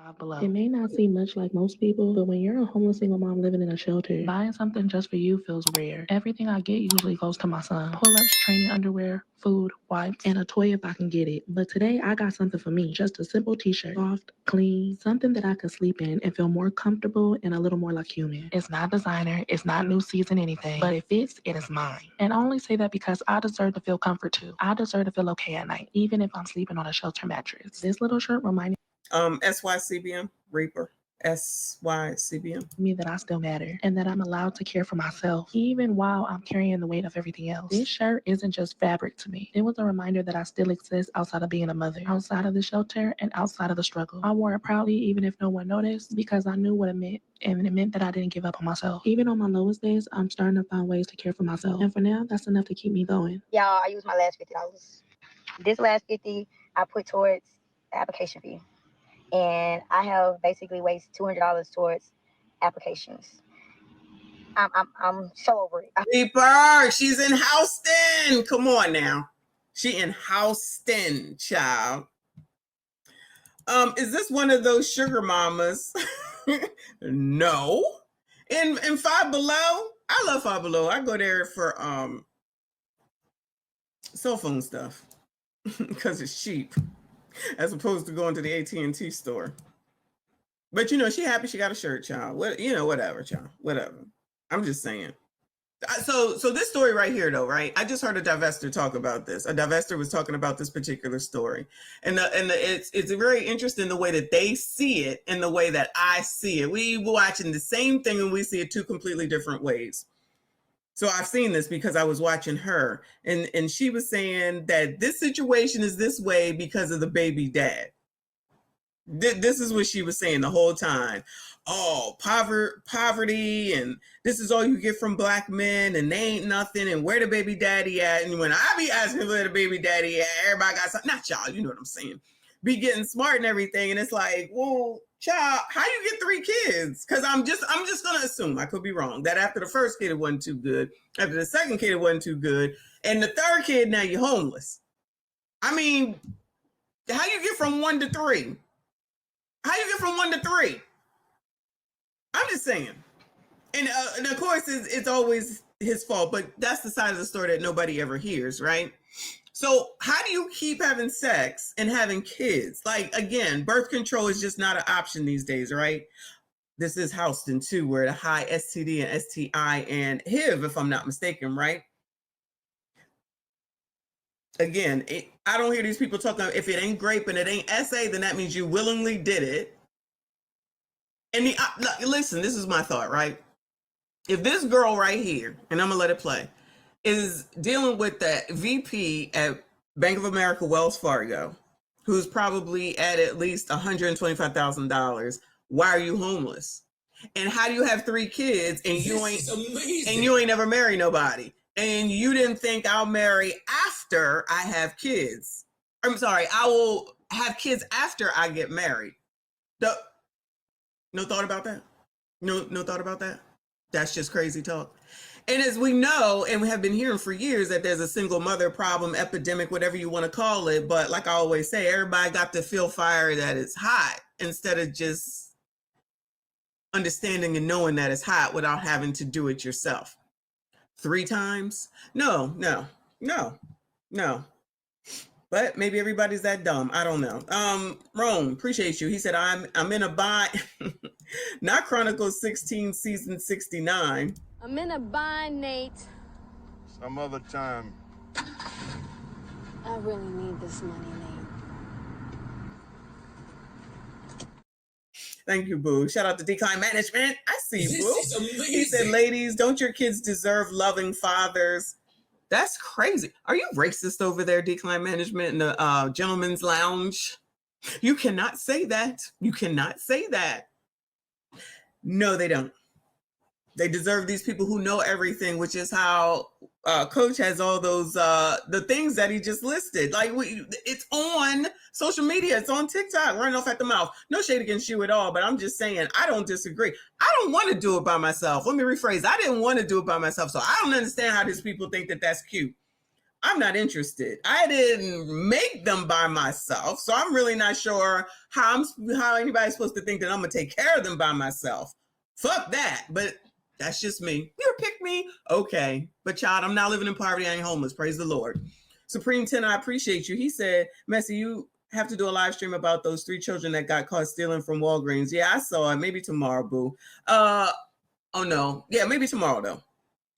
$5 below. It may not seem much like most people, but when you're a homeless single mom living in a shelter, Buying something just for you feels rare. Everything I get usually goes to my son. Pull-ups, training underwear, food, wipes, and a toy if I can get it. But today I got something for me. Just a simple t-shirt. Soft, clean, something that I could sleep in and feel more comfortable and a little more like human. It's not designer, it's not new season anything, but it fits, it is mine. And I only say that because I deserve to feel comfort too. I deserve to feel okay at night, even if I'm sleeping on a shelter mattress. This little shirt reminded SYCBM, Reaper. SYCBM. me that I still matter and that I'm allowed to care for myself, even while I'm carrying the weight of everything else. This shirt isn't just fabric to me. It was a reminder that I still exist outside of being a mother, outside of the shelter, and outside of the struggle. I wore it proudly, even if no one noticed, because I knew what it meant. And it meant that I didn't give up on myself. Even on my lowest days, I'm starting to find ways to care for myself. And for now, that's enough to keep me going. Y'all, I used my last $50. This last $50 I put towards the application fee. And I have basically wasted $200 towards applications. I'm so over it. Reaper, she's in Houston. Come on now. She in Houston, child. Is this one of those sugar mamas? No. In Five Below, I love Five Below. I go there for cell phone stuff because it's cheap, as opposed to going to the AT&T store. But she happy she got a shirt, child. Whatever, child. Whatever. I'm just saying. So this story right here, though, right? I just heard a divestor talk about this. A divestor was talking about this particular story, and it's very interesting the way that they see it and the way that I see it. We were watching the same thing and we see it two completely different ways. So I've seen this because I was watching her, and she was saying that this situation is this way because of the baby dad. This is what she was saying the whole time. Oh, poverty, and this is all you get from black men, and they ain't nothing, and where the baby daddy at? And when I be asking where the baby daddy at, everybody got something. Not y'all, you know what I'm saying. Be getting smart and everything, and it's like, well, child, how you get 3 kids? Because I'm just gonna assume, I could be wrong, that after the first kid it wasn't too good, after the second kid it wasn't too good, and the third kid now you're homeless. I mean, how you get from 1 to 3? How you get from 1 to 3? I'm just saying. And of course, it's always his fault, but that's the side of the story that nobody ever hears, right? So how do you keep having sex and having kids? Like, again, birth control is just not an option these days, right? This is Houston, too, where the high STD and STI and HIV, if I'm not mistaken, right? Again, I don't hear these people talking, if it ain't grape and it ain't SA, then that means you willingly did it. And listen, this is my thought, right? If this girl right here, and I'm gonna let it play, is dealing with that VP at Bank of America Wells Fargo, who's probably at least $125,000, why are you homeless? And how do you have 3 kids and you ain't never married nobody? And you didn't think I'll marry after I have kids. I'm sorry, I will have kids after I get married. No thought about that? No thought about that? That's just crazy talk. And as we know, and we have been hearing for years, that there's a single mother problem, epidemic, whatever you want to call it. But like I always say, everybody got to feel fire that it's hot instead of just understanding and knowing that it's hot without having to do it yourself. 3 times? No. But maybe everybody's that dumb. I don't know. Rome, appreciate you. He said, I'm in a bind. Not Chronicles 16, season 69. I'm in a bind, Nate. Some other time. I really need this money, Nate. Thank you, Boo. Shout out to Decline Management. I see you, Boo. He said, ladies, don't your kids deserve loving fathers? That's crazy. Are you racist over there, Decline Management, in the gentleman's lounge? You cannot say that. You cannot say that. No, they don't. They deserve these people who know everything, which is how Coach has all those, the things that he just listed. Like, it's on social media. It's on TikTok, running off at the mouth. No shade against you at all, but I'm just saying, I don't disagree. I don't want to do it by myself. Let me rephrase. I didn't want to do it by myself, so I don't understand how these people think that that's cute. I'm not interested. I didn't make them by myself, so I'm really not sure how anybody's supposed to think that I'm gonna take care of them by myself. Fuck that. But that's just me. You pick me, okay. But child, I'm not living in poverty. I ain't homeless. Praise the Lord. Supreme 10, I appreciate you. He said, Messy, you have to do a live stream about those 3 children that got caught stealing from Walgreens. Yeah, I saw it. Maybe tomorrow, boo. Oh no. Yeah, maybe tomorrow though.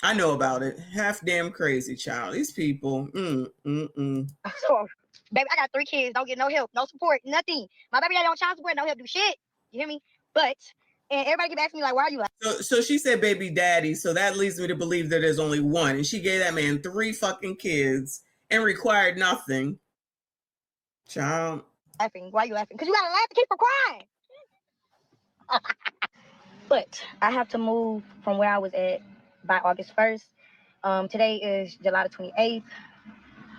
I know about it. Half damn crazy, child. These people. So, baby, I got 3 kids. Don't get no help, no support, nothing. My baby daddy on child support, no help, do shit. You hear me? But, and everybody keep asking me, like, why are you like? So she said baby daddy. So that leads me to believe that there's only one. And she gave that man 3 fucking kids and required nothing. Child. Laughing. Why are you laughing? Because you got to laugh to keep from crying. But I have to move from where I was at by August 1st. Today is July the 28th.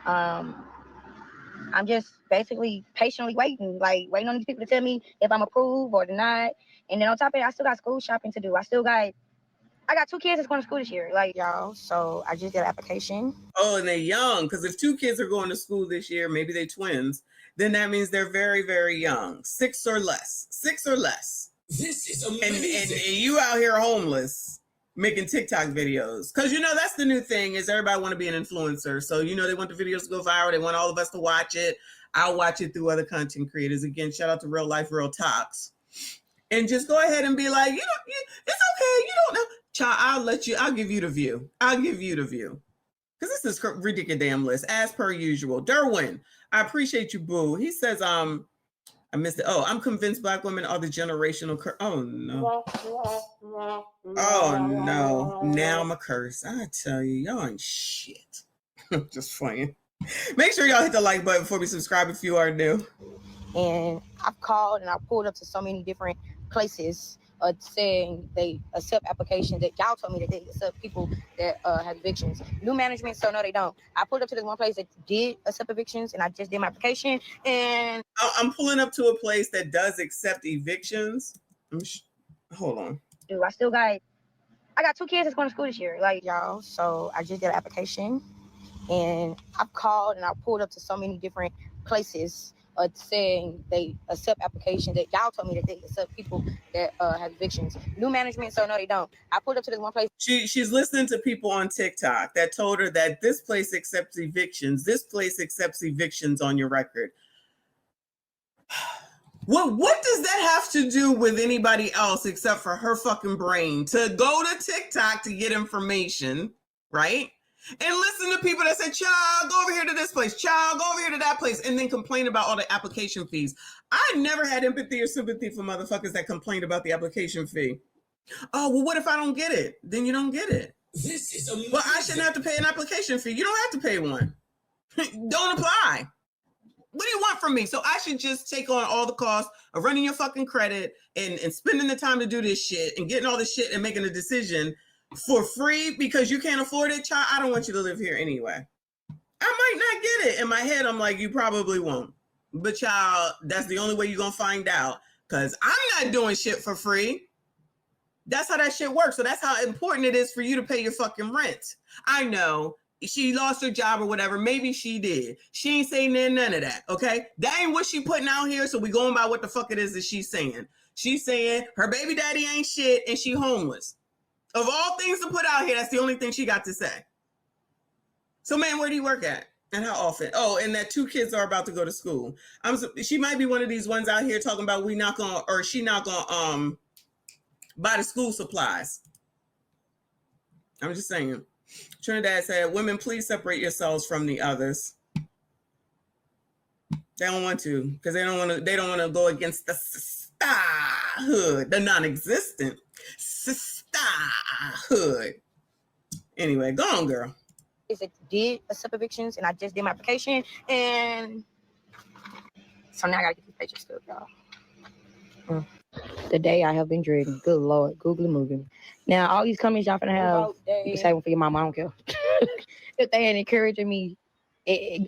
I'm just basically patiently waiting on these people to tell me if I'm approved or denied. And then on top of it, I still got school shopping to do. I got 2 kids that's going to school this year, y'all. So I just did an application. Oh, and they're young, because if 2 kids are going to school this year, maybe they're twins, then that means they're very, very young. 6 or less. 6 or less. This is amazing. And you out here homeless making TikTok videos. Because, that's the new thing is everybody want to be an influencer. So, they want the videos to go viral. They want all of us to watch it. I'll watch it through other content creators. Again, shout out to Real Life, Real Talks. And just go ahead and be like, it's okay. You don't know. Child, I'll give you the view. I'll give you the view. Because this is ridiculous damn list. As per usual. Derwin, I appreciate you, boo. He says, I missed it. Oh, I'm convinced Black women are the generational curse. Oh, no. Oh, no. Now I'm a curse. I tell you, y'all ain't shit. Just playing. Make sure y'all hit the like button before we subscribe if you are new. And I've called and I've pulled up to so many different places saying they accept applications that y'all told me that they accept people that have evictions. New management, so no, they don't. I pulled up to this one place that did accept evictions, and I just did my application. And I'm pulling up to a place that does accept evictions. Hold on. Dude, I got 2 kids that's going to school this year, y'all. So I just did an application, and I've called and I pulled up to so many different places saying they accept applications that y'all told me that they accept people that have evictions. New management, so no, they don't. I pulled up to this one place. She's listening to people on TikTok that told her that this place accepts evictions. This place accepts evictions on your record. What does that have to do with anybody else except for her fucking brain to go to TikTok to get information, right? And listen to people that say, child, go over here to this place, child, go over here to that place, and then complain about all the application fees. I never had empathy or sympathy for motherfuckers that complained about the application fee. Oh, well, what if I don't get it? Then you don't get it. This is amazing. Well, I shouldn't have to pay an application fee. You don't have to pay one. Don't apply. What do you want from me? So I should just take on all the costs of running your fucking credit and spending the time to do this shit and getting all this shit and making a decision for free because you can't afford it, child. I don't want you to live here anyway. I might not get it. In my head, I'm like, you probably won't. But child, that's the only way you're going to find out because I'm not doing shit for free. That's how that shit works. So that's how important it is for you to pay your fucking rent. I know she lost her job or whatever. Maybe she did. She ain't saying none of that, okay? That ain't what she putting out here, so we going by what the fuck it is that she's saying. She's saying her baby daddy ain't shit and she homeless. Of all things to put out here, that's the only thing she got to say. So, man, where do you work at? And how often? Oh, and that 2 kids are about to go to school. She might be one of these ones out here talking about she not gonna buy the school supplies. I'm just saying. Trinidad said, women, please separate yourselves from the others. They don't want to, because they don't want to go against the sisterhood, the non-existent sisterhood. Anyway, go on, girl. Is it did accept evictions, and I just did my application, and so now I gotta get these pictures still, y'all. The day I have been dreading. Good Lord, googly moving. Now all these comments y'all finna have, you can say one for your mama. I don't care. If they ain't encouraging me,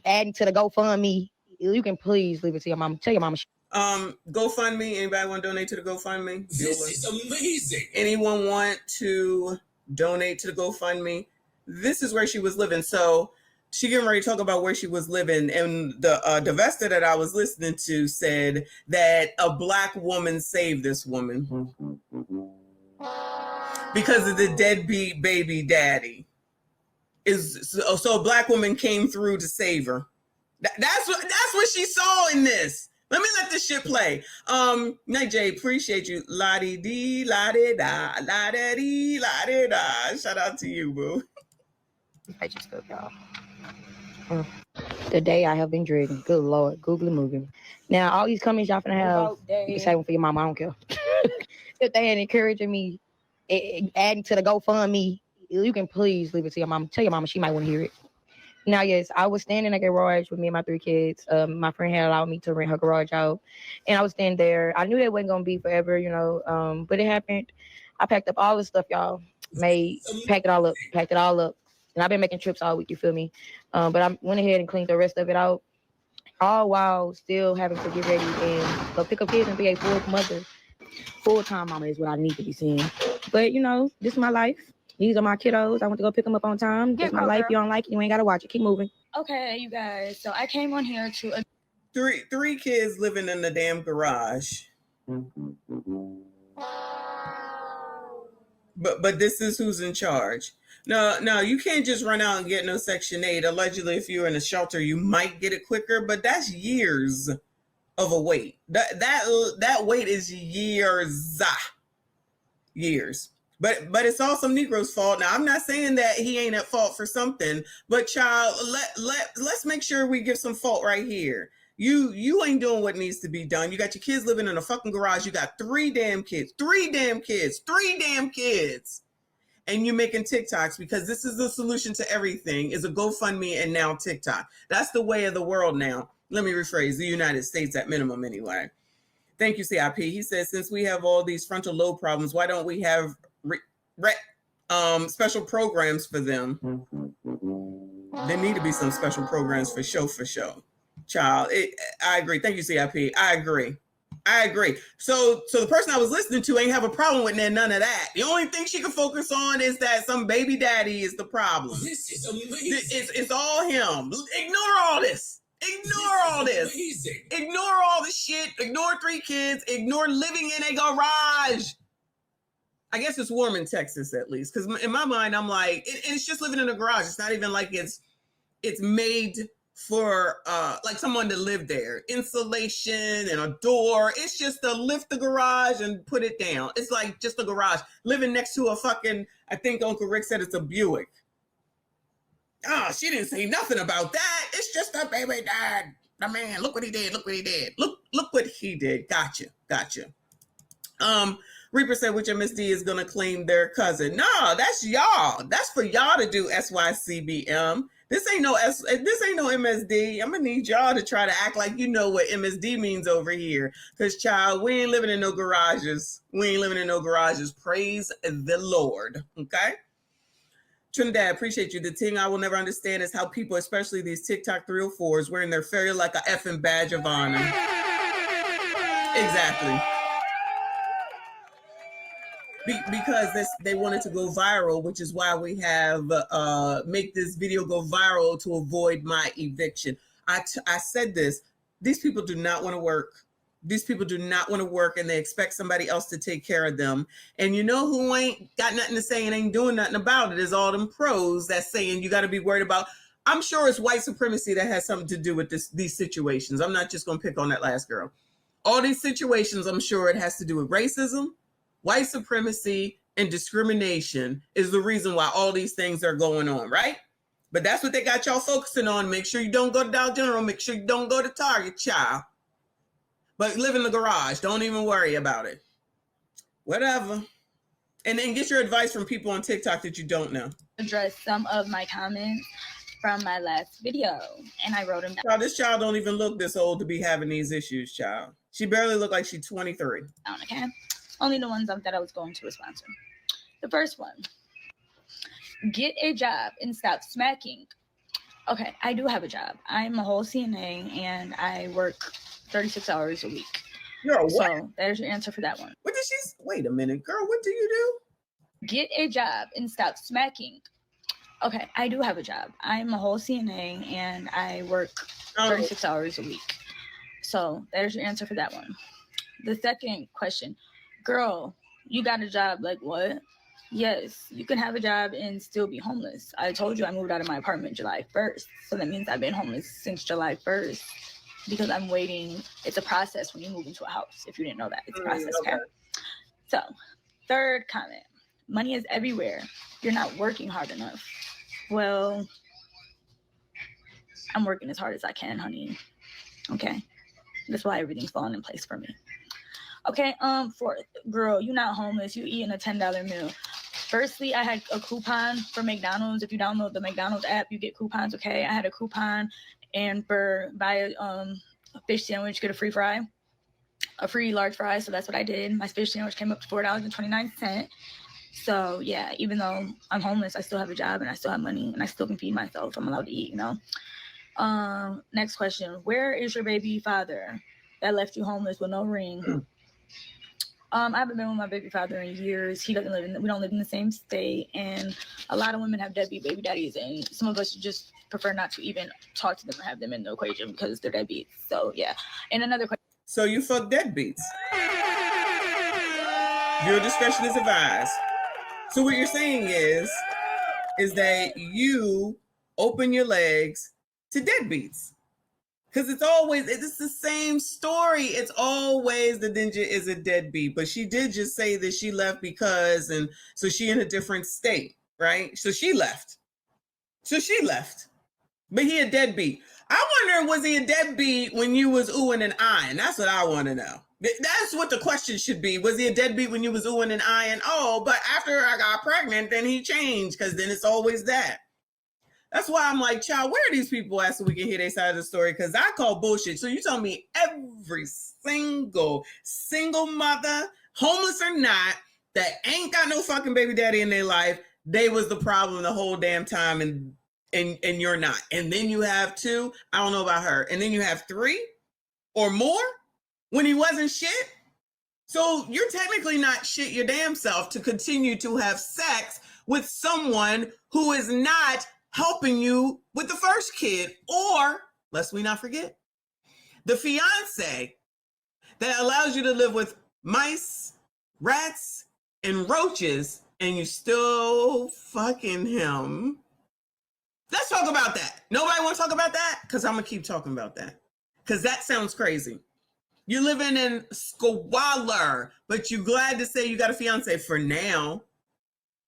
adding to the GoFundMe, you can please leave it to your mama. Tell your mama. GoFundMe. Anybody want to donate to the GoFundMe? This is amazing. Anyone want to donate to the GoFundMe? This is where she was living. So she getting ready to talk about where she was living, and the divester that I was listening to said that a Black woman saved this woman because of the deadbeat baby daddy. So a Black woman came through to save her. That's what she saw in this. Let me let this shit play. Night J, appreciate you. La di di, la di da, la da di, la di da. Shout out to you, boo. I just spoke, y'all. The day I have been dreading. Good Lord, googly moving. Now, all these comments y'all finna have, you can say one for your mama, I don't care. If they ain't encouraging me, adding to the GoFundMe, you can please leave it to your mama. Tell your mama she might want to hear it. Now, yes, I was standing in a garage with me and my 3 kids. My friend had allowed me to rent her garage out, and I was standing there. I knew that wasn't gonna be forever, you know, but it happened. I packed up all the stuff, y'all. Packed it all up. And I've been making trips all week, you feel me? But I went ahead and cleaned the rest of it out, all while still having to get ready and go pick up kids and be a full mother. Full-time mama is what I need to be seeing. But, you know, this is my life. These are my kiddos. I want to go pick them up on time. This is my life. You don't like it, you ain't got to watch it. Keep moving. Okay, you guys. So I came on here to... Three kids living in the damn garage. But this is who's in charge. No, you can't just run out and get no Section 8. Allegedly, if you're in a shelter, you might get it quicker, but that's years of a wait. That wait is years. But it's all some Negro's fault. Now, I'm not saying that he ain't at fault for something, but child, let's make sure we give some fault right here. You ain't doing what needs to be done. You got your kids living in a fucking garage. You got 3 damn kids. And you're making TikToks because this is the solution to everything is a GoFundMe and now TikTok. That's the way of the world now. Let me rephrase, the United States at minimum anyway. Thank you, CIP. He says, since we have all these frontal lobe problems, why don't we have special programs for them? There need to be some special programs for show. Child, I agree. Thank you, CIP. I agree. So the person I was listening to ain't have a problem with none of that. The only thing she can focus on is that some baby daddy is the problem. This is amazing. It's all him. Ignore all this. Ignore all the shit. Ignore 3 kids. Ignore living in a garage. I guess it's warm in Texas at least, because in my mind I'm like, it's just living in a garage. It's not even like it's made for like someone to live there. Insulation and a door. It's just to lift the garage and put it down. It's like just a garage. Living next to a fucking, I think Uncle Rick said it's a Buick. She didn't say nothing about that. It's just a baby dad. The man, look what he did. Look what he did. Gotcha. Reaper said which MSD is gonna claim their cousin. No, that's y'all. That's for y'all to do, SYCBM. This ain't no MSD. I'm gonna need y'all to try to act like you know what MSD means over here. Cause child, we ain't living in no garages. Praise the Lord. Okay. Trinidad, appreciate you. The thing I will never understand is how people, especially these TikTok 304s, wearing their fairy like a effing badge of honor. Exactly. Because they wanted to go viral, which is why we have make this video go viral to avoid my eviction. I said this. These people do not want to work. And they expect somebody else to take care of them. And you know who ain't got nothing to say and ain't doing nothing about it is all them pros that's saying you got to be worried about. I'm sure it's white supremacy that has something to do with these situations. I'm not just going to pick on that last girl. All these situations, I'm sure it has to do with racism, white supremacy, and discrimination is the reason why all these things are going on, right? But that's what they got y'all focusing on. Make sure you don't go to Dollar General. Make sure you don't go to Target, child. But live in the garage. Don't even worry about it. Whatever. And then get your advice from people on TikTok that you don't know. Address some of my comments from my last video, and I wrote them down. Child, this child don't even look this old to be having these issues, child. She barely look like she's 23. Okay? Only the ones that I was going to respond to. The first one. Get a job and stop smacking. Okay, I do have a job. I'm a whole CNA, and I work 36 hours a week. You're a what? So there's your answer for that one. What did she? Wait a minute, girl. What do you do? Get a job and stop smacking. Okay, I do have a job. I'm a whole CNA and I work 36 hours a week. So there's your answer for that one. The second question, girl, you got a job, like what? Yes, you can have a job and still be homeless. I told you I moved out of my apartment July 1st. So that means I've been homeless since July 1st because I'm waiting. It's a process when you move into a house. If you didn't know that, it's a process. Okay. So third comment, money is everywhere. You're not working hard enough. Well, I'm working as hard as I can, honey. Okay. That's why everything's falling in place for me. Okay, fourth, girl, you not homeless. You eating a $10 meal. Firstly, I had a coupon for McDonald's. If you download the McDonald's app, you get coupons, okay? I had a coupon, and for buy a fish sandwich, get a free fry, a free large fry, so that's what I did. My fish sandwich came up to $4.29. So, yeah, even though I'm homeless, I still have a job, and I still have money, and I still can feed myself. I'm allowed to eat, you know? Next question, where is your baby father that left you homeless with no ring? I haven't been with my baby father in years. He doesn't live we don't live in the same state, and a lot of women have deadbeat baby daddies, and some of us just prefer not to even talk to them or have them in the equation because they're deadbeats. So yeah. And another question. So you fuck deadbeats. Your discretion is advised. So what you're saying is that you open your legs to deadbeats. Because it's the same story. It's always the ninja is a deadbeat. But she did just say that she left because, and so she in a different state, right? So she left. But he a deadbeat. I wonder, was he a deadbeat when you was oohing and eyeing? That's what I want to know. That's what the question should be. Was he a deadbeat when you was oohing and eyeing? Oh, but after I got pregnant, then he changed, because then it's always that. That's why I'm like, child, where are these people at so we can hear their side of the story? Because I call bullshit. So you tell me every single mother, homeless or not, that ain't got no fucking baby daddy in their life, they was the problem the whole damn time, and you're not. And then you have 2, I don't know about her, and then you have 3 or more when he wasn't shit. So you're technically not shit your damn self to continue to have sex with someone who is not helping you with the first kid, or, lest we not forget, the fiance that allows you to live with mice, rats, and roaches, and you still fucking him. Let's talk about that. Nobody want to talk about that? Because I'm going to keep talking about that. Because that sounds crazy. You're living in squalor, but you're glad to say you got a fiance for now.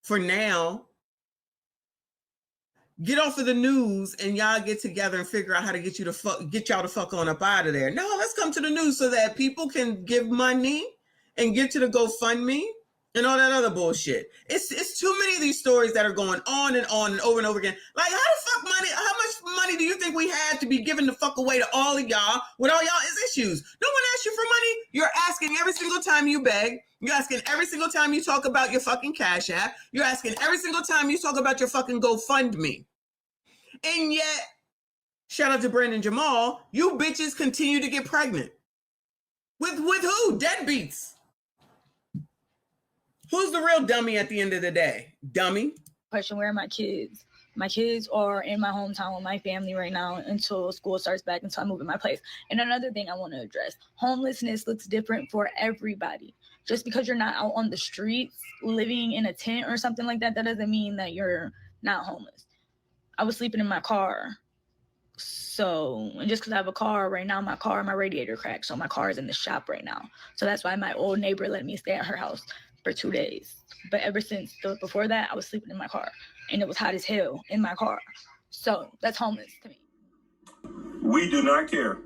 For now. Get off of the news and y'all get together and figure out how to get y'all the fuck on up out of there. No, let's come to the news so that people can give money and get to the GoFundMe and all that other bullshit. It's too many of these stories that are going on and over and over again. Like, how much money do you think we have to be giving the fuck away to all of y'all with all y'all issues? No one asks you for money. You're asking every single time you beg. You're asking every single time you talk about your fucking Cash App. You're asking every single time you talk about your fucking GoFundMe. And yet, shout out to Brandon Jamal, you bitches continue to get pregnant. With who? Deadbeats. Who's the real dummy at the end of the day? Dummy? Question, where are my kids? My kids are in my hometown with my family right now until school starts back, until I move in my place. And another thing I want to address, homelessness looks different for everybody. Just because you're not out on the streets living in a tent or something like that, that doesn't mean that you're not homeless. I was sleeping in my car. So, and just because I have a car right now, my radiator cracked. So my car is in the shop right now. So that's why my old neighbor let me stay at her house for 2 days. But ever since before that, I was sleeping in my car, and it was hot as hell in my car. So that's homeless to me. We do not care